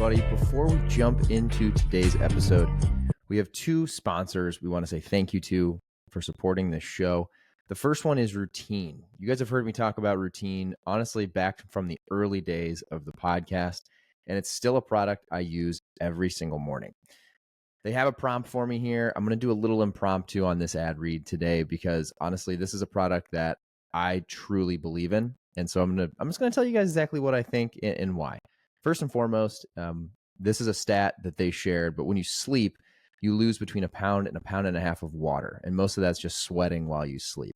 everybody. Before we jump into today's episode, we have two sponsors we want to say thank you to for supporting this show. The first one is Routine. You guys have heard me talk about Routine, honestly, back from the early days of the podcast, and it's still a product I use every single morning. They have a prompt for me here. I'm going to do a little impromptu on this ad read today because honestly, this is a product that I truly believe in. And so I'm just going to tell you guys exactly what I think and why. First and foremost, this is a stat that they shared, but when you sleep, you lose between a pound and a pound and a half of water. And most of that's just sweating while you sleep.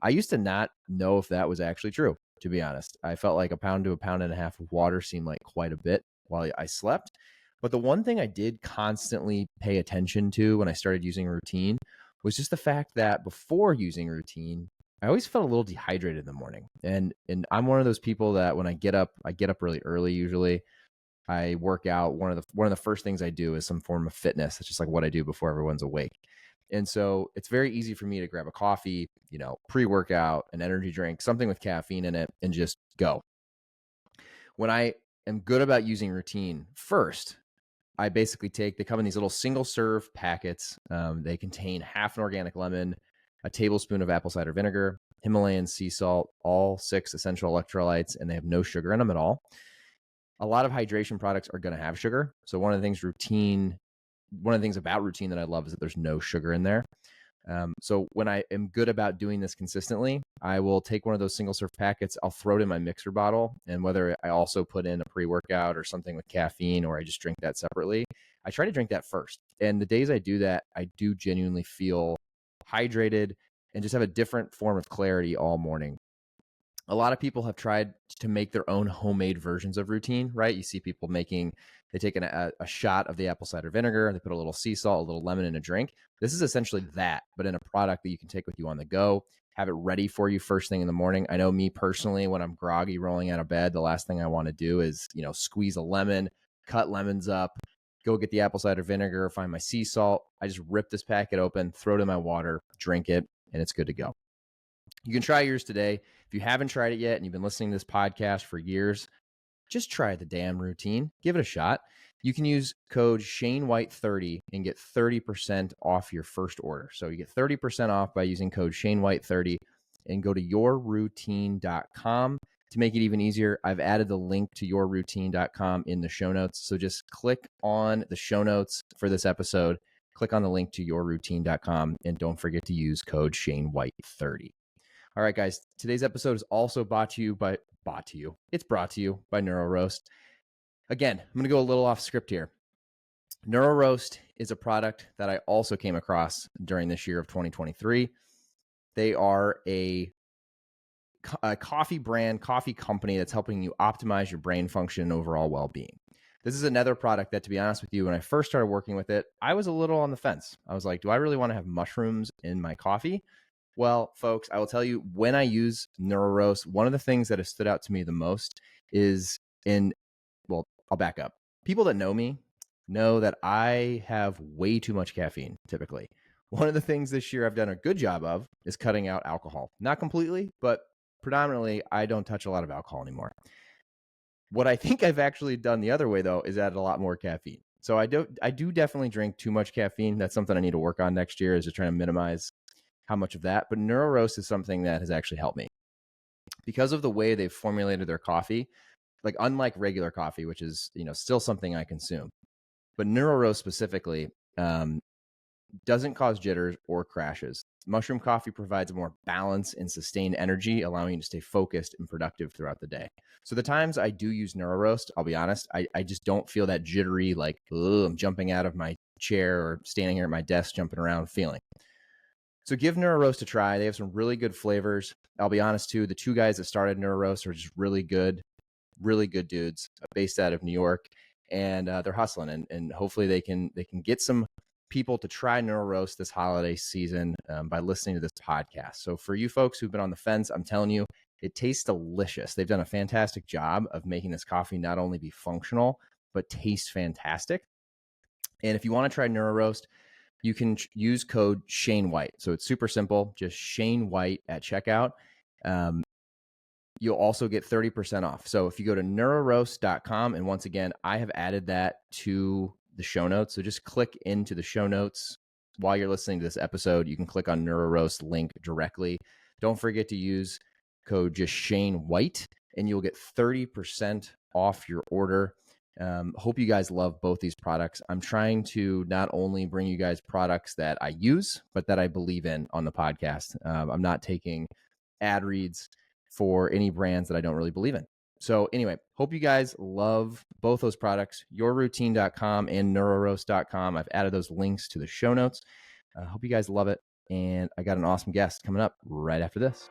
I used to not know if that was actually true, to be honest. I felt like a pound to a pound and a half of water seemed like quite a bit while I slept. But the one thing I did constantly pay attention to when I started using Routine was just the fact that before using Routine, I always felt a little dehydrated in the morning. And I'm one of those people that when I get up really early usually. I work out. One of the first things I do is some form of fitness. It's just like what I do before everyone's awake. And so it's very easy for me to grab a coffee, pre-workout, an energy drink, something with caffeine in it, and just go. When I am good about using Routine, first, I basically they come in these little single serve packets. They contain half an organic lemon, a tablespoon of apple cider vinegar, Himalayan sea salt, all 6 essential electrolytes, and they have no sugar in them at all. A lot of hydration products are going to have sugar. So one of the things about Routine that I love is that there's no sugar in there. So when I am good about doing this consistently, I will take one of those single serve packets, I'll throw it in my mixer bottle, and whether I also put in a pre-workout or something with caffeine or I just drink that separately, I try to drink that first. And the days I do that, I do genuinely feel hydrated and just have a different form of clarity all morning. A lot of people have tried to make their own homemade versions of Routine, right? You see people they take a shot of the apple cider vinegar, they put a little sea salt, a little lemon in a drink. This is essentially that, but in a product that you can take with you on the go, have it ready for you first thing in the morning. I know me personally, when I'm groggy rolling out of bed, the last thing I want to do is, squeeze a lemon, cut lemons up, go get the apple cider vinegar, find my sea salt. I just rip this packet open, throw it in my water, drink it, and it's good to go. You can try yours today. If you haven't tried it yet and you've been listening to this podcast for years, just try the damn Routine. Give it a shot. You can use code ShaneWhite30 and get 30% off your first order. So you get 30% off by using code ShaneWhite30 and go to yourroutine.com. To make it even easier, I've added the link to yourroutine.com in the show notes. So just click on the show notes for this episode, click on the link to yourroutine.com, and don't forget to use code ShaneWhite30. All right, guys, today's episode is also brought to you by Neuro Roast. Again, I'm going to go a little off script here. Neuro Roast is a product that I also came across during this year of 2023. They are a coffee company that's helping you optimize your brain function and overall well-being. This is another product that, to be honest with you, when I first started working with it, I was a little on the fence. I was like, do I really want to have mushrooms in my coffee? Well, folks, I will tell you, when I use Neuro Roast, one of the things that has stood out to me the most is I'll back up. People that know me know that I have way too much caffeine, typically. One of the things this year I've done a good job of is cutting out alcohol. Not completely, but predominantly, I don't touch a lot of alcohol anymore. What I think I've actually done the other way, though, is add a lot more caffeine. So I do definitely drink too much caffeine. That's something I need to work on next year, is just trying to minimize how much of that. But Neuro Roast is something that has actually helped me because of the way they've formulated their coffee. Like, unlike regular coffee, which is, still something I consume, but Neuro Roast specifically doesn't cause jitters or crashes. Mushroom coffee provides a more balanced and sustained energy, allowing you to stay focused and productive throughout the day. So the times I do use Neuro Roast, I'll be honest, I just don't feel that jittery, like, I'm jumping out of my chair or standing here at my desk jumping around feeling. So give Neuro Roast a try. They have some really good flavors. I'll be honest too, the two guys that started Neuro Roast are just really good dudes based out of New York, and they're hustling, and hopefully they can get some people to try Neuro Roast this holiday season by listening to this podcast. So for you folks who've been on the fence, I'm telling you, it tastes delicious. They've done a fantastic job of making this coffee not only be functional, but taste fantastic. And if you want to try Neuro Roast, you can use code ShaneWhite. So it's super simple, just Shane White at checkout. you'll also get 30% off. So if you go to neuroroast.com, and once again, I have added that to the show notes. So just click into the show notes while you're listening to this episode. You can click on NeuroRoast link directly. Don't forget to use code just Shane White, and you'll get 30% off your order. Hope you guys love both these products. I'm trying to not only bring you guys products that I use, but that I believe in on the podcast. I'm not taking ad reads for any brands that I don't really believe in. So anyway, hope you guys love both those products, yourroutine.com and neuroroast.com. I've added those links to the show notes. I hope you guys love it. And I got an awesome guest coming up right after this.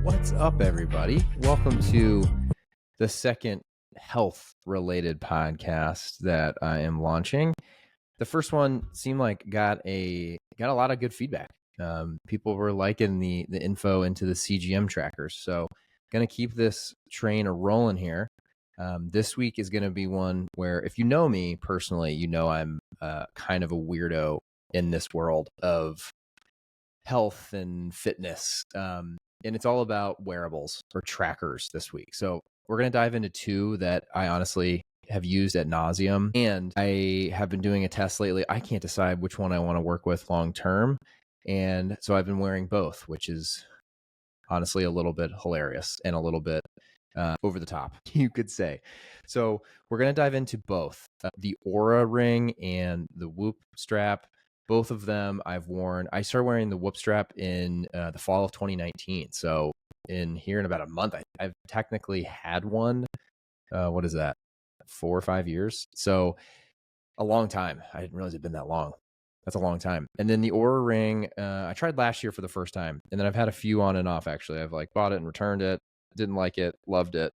What's up, everybody? Welcome to the second health-related podcast that I am launching. The first one seemed like got a lot of good feedback. People were liking the info into the CGM trackers. So going to keep this train rolling here. This week is going to be one where, if you know me personally, you know I'm kind of a weirdo in this world of health and fitness. And it's all about wearables or trackers this week. So we're going to dive into two that I honestly have used ad nauseum, and I have been doing a test lately. I can't decide which one I want to work with long term. And so I've been wearing both, which is honestly a little bit hilarious and a little bit over the top, you could say. So we're going to dive into both the Oura ring and the Whoop strap. Both of them I've worn. I started wearing the Whoop strap in the fall of 2019. So in about a month, I've technically had one. What is that? 4 or 5 years. So a long time. I didn't realize it'd been that long. That's a long time. And then the Oura ring, I tried last year for the first time. And then I've had a few on and off, actually. I've bought it and returned it. Didn't like it. Loved it.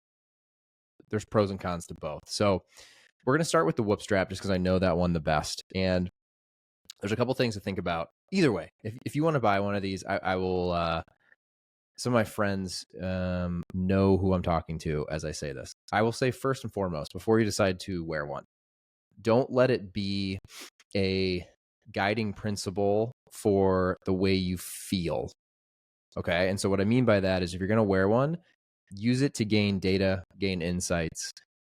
There's pros and cons to both. So we're going to start with the Whoop strap just because I know that one the best. And there's a couple things to think about. Either way, if you want to buy one of these, I will, some of my friends know who I'm talking to as I say this. I will say, first and foremost, before you decide to wear one, don't let it be a guiding principle for the way you feel. Okay. And so what I mean by that is, if you're going to wear one, use it to gain data, gain insights,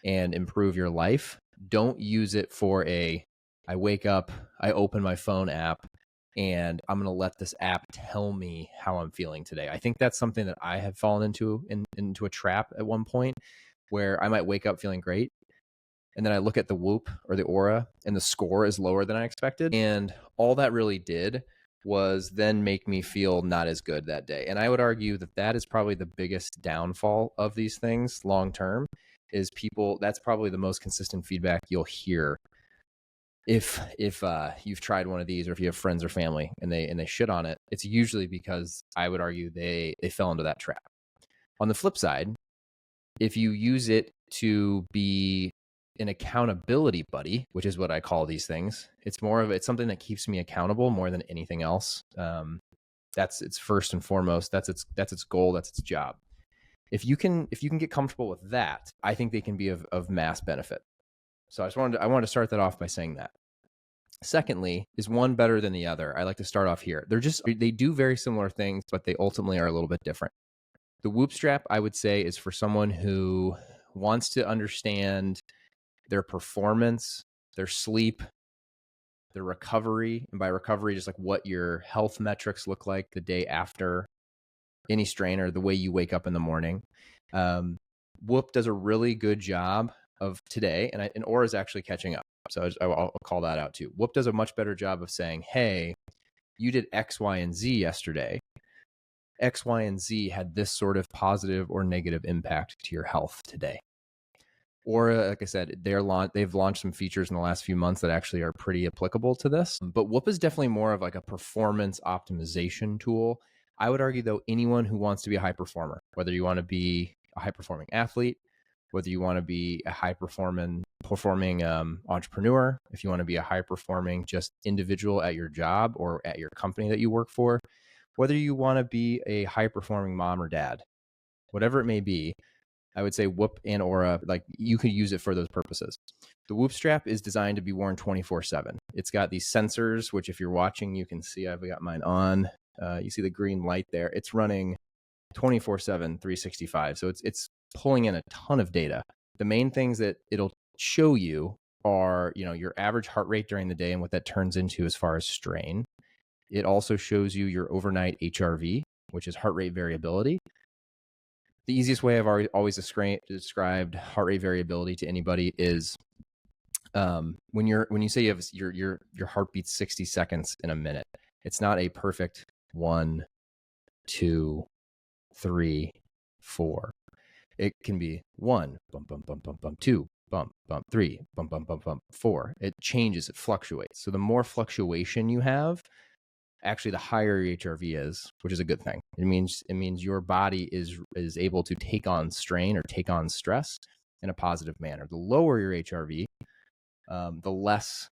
and improve your life. Don't use it for I wake up, I open my phone app, and I'm going to let this app tell me how I'm feeling today. I think that's something that I have fallen into a trap at one point, where I might wake up feeling great, and then I look at the Whoop or the Oura, and the score is lower than I expected. And all that really did was then make me feel not as good that day. And I would argue that that is probably the biggest downfall of these things long term, is that's probably the most consistent feedback you'll hear if you've tried one of these, or if you have friends or family and they shit on it. It's usually because, I would argue, they fell into that trap. On the flip side, if you use it to be an accountability buddy, which is what I call these things, it's something that keeps me accountable more than anything else. That's its first and foremost. That's its goal. That's its job. If you can get comfortable with that, I think they can be of mass benefit. So I wanted to start that off by saying that. Secondly, is one better than the other? I like to start off here. They do very similar things, but they ultimately are a little bit different. The Whoop strap, I would say, is for someone who wants to understand their performance, their sleep, their recovery. And by recovery, just like what your health metrics look like the day after any strain, or the way you wake up in the morning. Whoop does a really good job of today, and Oura is actually catching up. So I'll call that out too. Whoop does a much better job of saying, hey, you did X, Y, and Z yesterday. X, Y, and Z had this sort of positive or negative impact to your health today. Oura, like I said, they've launched some features in the last few months that actually are pretty applicable to this. But Whoop is definitely more of like a performance optimization tool. I would argue, though, anyone who wants to be a high performer, whether you want to be a high performing athlete, whether you want to be a high performing entrepreneur, if you want to be a high performing just individual at your job or at your company that you work for, whether you want to be a high performing mom or dad, whatever it may be, I would say Whoop and Oura, like you could use it for those purposes. The Whoop strap is designed to be worn 24/7. It's got these sensors, which if you're watching, you can see I've got mine on. You see the green light there. It's running 24/7, 365. So it's pulling in a ton of data. The main things that it'll show you are, your average heart rate during the day and what that turns into as far as strain. It also shows you your overnight HRV, which is heart rate variability. The easiest way I've always described heart rate variability to anybody is when you say you have your heart beats 60 seconds in a minute. It's not a perfect 1, 2, 3, 4. It can be 1, bump, bump, bump, bump, bump, 2, bump, bump, 3, bump, bump, bump, bump, 4. It changes, it fluctuates. So the more fluctuation you have, actually the higher your HRV is, which is a good thing. It means your body is able to take on strain or take on stress in a positive manner. The lower your HRV, the less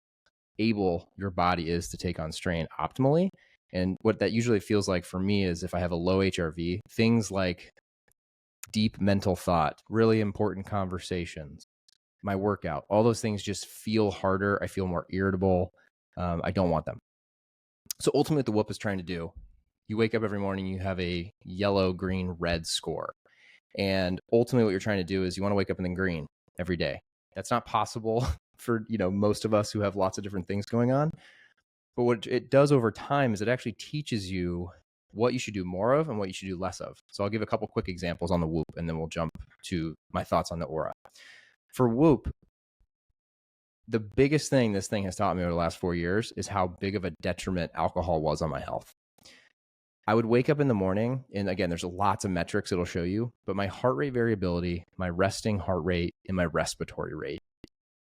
able your body is to take on strain optimally. And what that usually feels like for me is if I have a low HRV, things like deep mental thought, really important conversations, my workout, all those things just feel harder. I feel more irritable. I don't want them. So ultimately, what the Whoop is trying to do, you wake up every morning, you have a yellow, green, red score. And ultimately, what you're trying to do is you want to wake up in the green every day. That's not possible for most of us who have lots of different things going on. But what it does over time is it actually teaches you what you should do more of and what you should do less of. So I'll give a couple quick examples on the Whoop, and then we'll jump to my thoughts on the Oura. For Whoop, the biggest thing this thing has taught me over the last 4 years is how big of a detriment alcohol was on my health. I would wake up in the morning, and again, there's lots of metrics it'll show you, but my heart rate variability, my resting heart rate, and my respiratory rate,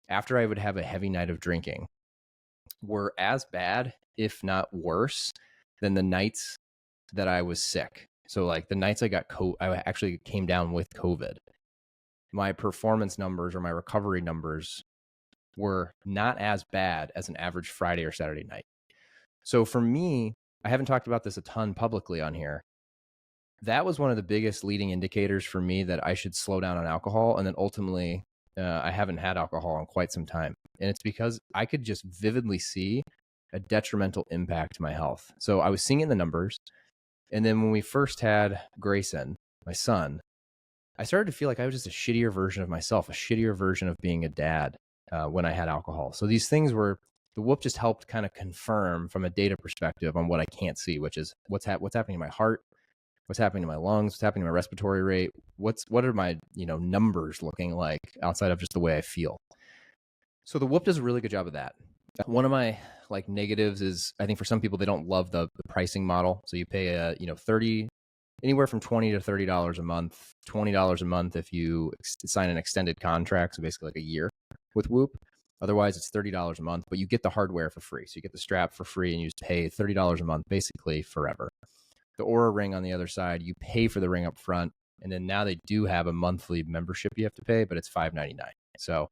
after I would have a heavy night of drinking, were as bad, if not worse, than the nights that I was sick. So like the nights I actually came down with COVID. My performance numbers or my recovery numbers were not as bad as an average Friday or Saturday night. So for me, I haven't talked about this a ton publicly on here. That was one of the biggest leading indicators for me that I should slow down on alcohol. And then ultimately, I haven't had alcohol in quite some time. And it's because I could just vividly see a detrimental impact to my health. So I was seeing it in the numbers. And then when we first had Grayson, my son, I started to feel like I was just a shittier version of myself, a shittier version of being a dad when I had alcohol. So these things were, the Whoop just helped kind of confirm from a data perspective on what I can't see, which is what's happening to my heart, what's happening to my lungs, what's happening to my respiratory rate, what are my numbers looking like outside of just the way I feel. So the Whoop does a really good job of that. One of my negatives is I think for some people they don't love the pricing model. So you pay anywhere from $20 to $30 a month, $20 a month if you sign an extended contract, so basically like a year with Whoop. Otherwise, it's $30 a month, but you get the hardware for free. So you get the strap for free and you just pay $30 a month basically forever. The Oura ring on the other side, you pay for the ring up front, and then now they do have a monthly membership you have to pay, but it's $5.99. So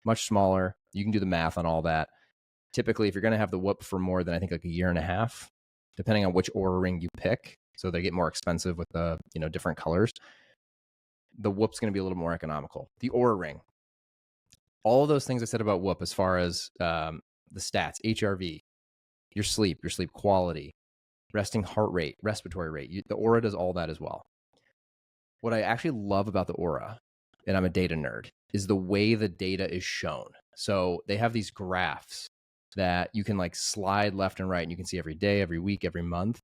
much smaller. You can do the math on all that. Typically, if you're going to have the Whoop for more than I think like a year and a half, depending on which Oura ring you pick, so they get more expensive with the different colors, the Whoop's going to be a little more economical. The Oura ring, all of those things I said about Whoop as far as the stats, HRV, your sleep quality, resting heart rate, respiratory rate, the Oura does all that as well. What I actually love about the Oura, and I'm a data nerd, is the way the data is shown. So they have these graphs that you can slide left and right, and you can see every day, every week, every month.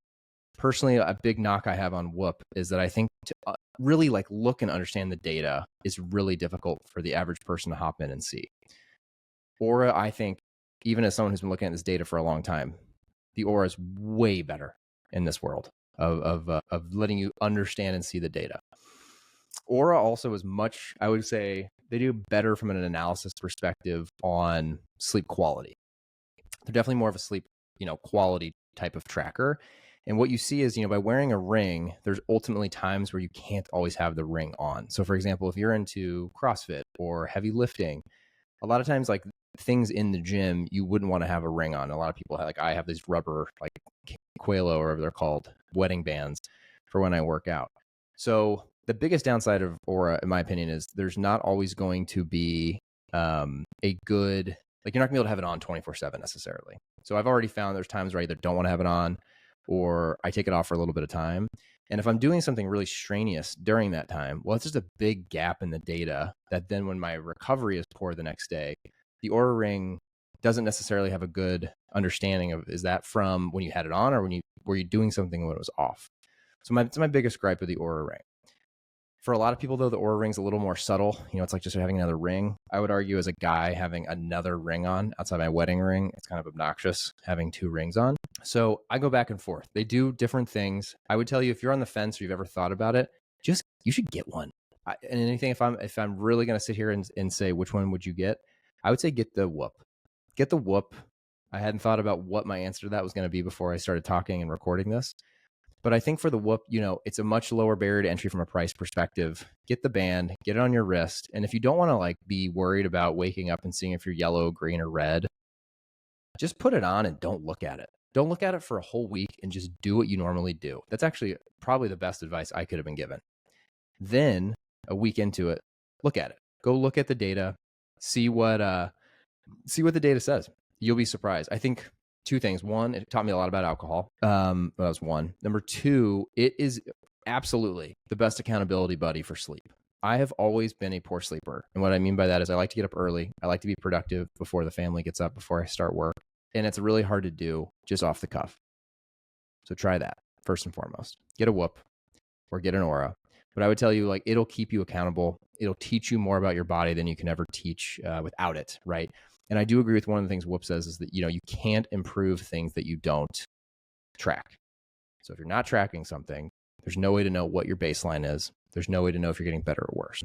Personally, a big knock I have on Whoop is that I think to really look and understand the data is really difficult for the average person to hop in and see. Oura, I think, even as someone who's been looking at this data for a long time, the Oura is way better in this world of letting you understand and see the data. Oura also is much, I would say, they do better from an analysis perspective on sleep quality. They're definitely more of a sleep, quality type of tracker. And what you see is, by wearing a ring, there's ultimately times where you can't always have the ring on. So for example, if you're into CrossFit or heavy lifting, a lot of times things in the gym, you wouldn't want to have a ring on. A lot of people have, I have these rubber, Quelo or whatever they're called, wedding bands for when I work out. So the biggest downside of Oura, in my opinion, is there's not always going to be a good, like you're not gonna be able to have it on 24/7 necessarily. So I've already found there's times where I either don't want to have it on or I take it off for a little bit of time. And if I'm doing something really strenuous during that time, well, it's just a big gap in the data that then when my recovery is poor the next day, the Oura Ring doesn't necessarily have a good understanding of, is that from when you had it on or were you doing something when it was off? So it's my biggest gripe with the Oura Ring. For a lot of people, though, the Oura Ring's a little more subtle. It's like just having another ring. I would argue as a guy having another ring on outside my wedding ring, it's kind of obnoxious having two rings on. So I go back and forth. They do different things. I would tell you, if you're on the fence or you've ever thought about it, you should get one. And anything, if I'm really going to sit here and say which one would you get, I would say get the Whoop. Get the Whoop. I hadn't thought about what my answer to that was going to be before I started talking and recording this. But I think for the Whoop, it's a much lower barrier to entry from a price perspective. Get the band, get it on your wrist. And if you don't want to be worried about waking up and seeing if you're yellow, green, or red, just put it on and don't look at it. Don't look at it for a whole week and just do what you normally do. That's actually probably the best advice I could have been given. Then a week into it, look at it. Go look at the data, see what the data says. You'll be surprised. I think two things. One, it taught me a lot about alcohol. That was one. Number two, it is absolutely the best accountability buddy for sleep. I have always been a poor sleeper. And what I mean by that is I like to get up early. I like to be productive before the family gets up, before I start work. And it's really hard to do just off the cuff. So try that first and foremost. Get a Whoop or get an Oura. But I would tell you, it'll keep you accountable. It'll teach you more about your body than you can ever teach without it, right? And I do agree with one of the things Whoop says is that, you can't improve things that you don't track. So if you're not tracking something, there's no way to know what your baseline is. There's no way to know if you're getting better or worse.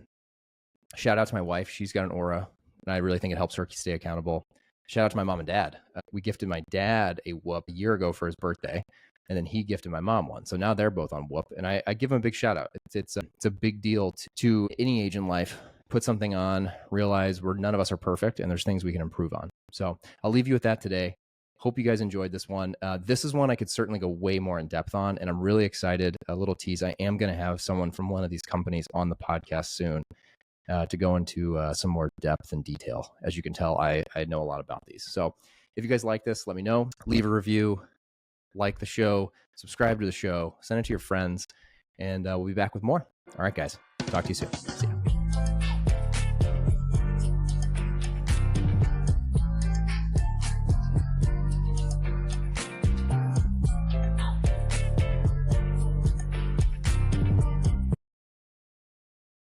Shout out to my wife. She's got an Oura, and I really think it helps her stay accountable. Shout out to my mom and dad. We gifted my dad a Whoop a year ago for his birthday, and then he gifted my mom one. So now they're both on Whoop, and I give them a big shout out. It's a big deal to any age in life. Put something on, realize none of us are perfect, and there's things we can improve on. So I'll leave you with that today. Hope you guys enjoyed this one. This is one I could certainly go way more in depth on, and I'm really excited. A little tease, I am going to have someone from one of these companies on the podcast soon to go into some more depth and detail. As you can tell, I know a lot about these. So if you guys like this, let me know. Leave a review, like the show, subscribe to the show, send it to your friends, and we'll be back with more. All right, guys. Talk to you soon. See ya.